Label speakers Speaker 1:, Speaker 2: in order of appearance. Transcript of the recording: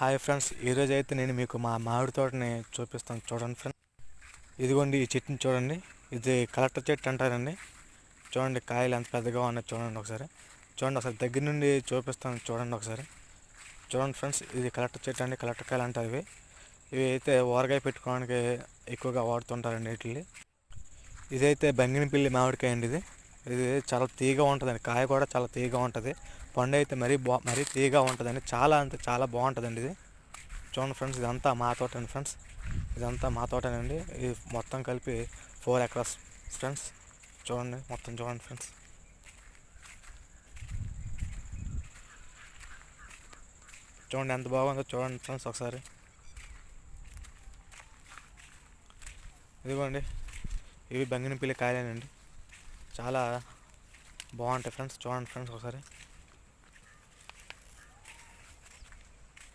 Speaker 1: Hi friends, ఈరోజు అయితే నేను మీకు మా మామిడి తోటని చూపిస్తాను. చూడండి ఫ్రెండ్స్, ఇదిగోండి ఈ చెట్టుని చూడండి. ఇది కలెక్టర్ చెట్టు అంటారండి. చూడండి కాయలు ఎంత పెద్దగా ఉన్నాయి. చూడండి ఒకసారి దగ్గర నుండి చూపిస్తాను. చూడండి ఒకసారి చూడండి ఫ్రెండ్స్, ఇది కలెక్టర్ చెట్టు అండి. కలెక్టర్ కాయలు అంటారు ఇవి అయితే ఊరగాయ పెట్టుకోవడానికి ఎక్కువగా వాడుతుంటారండి వీటిని. ఇదైతే బంగినపల్లి మామిడికాయ అండి. ఇది చాలా తీగా ఉంటుందండి. కాయ కూడా చాలా తీగా ఉంటుంది. పండు అయితే మరీ తీగా ఉంటుందండి. చాలా బాగుంటుందండి ఇది. చూడండి ఫ్రెండ్స్, ఇదంతా మా తోట అండి ఫ్రెండ్స్. ఇదంతా మా తోటనండి. ఇది మొత్తం కలిపి 4 ఎకరాస్ ఫ్రెండ్స్. చూడండి ఫ్రెండ్స్. చూడండి ఎంత బాగుందో చూడండి ఫ్రెండ్స్ ఒకసారి. ఇదిగోండి, ఇవి బంగినపల్లి కాయలేనండి. చాలా బాగుంటాయి ఫ్రెండ్స్. చూడండి ఫ్రెండ్స్ ఒకసారి.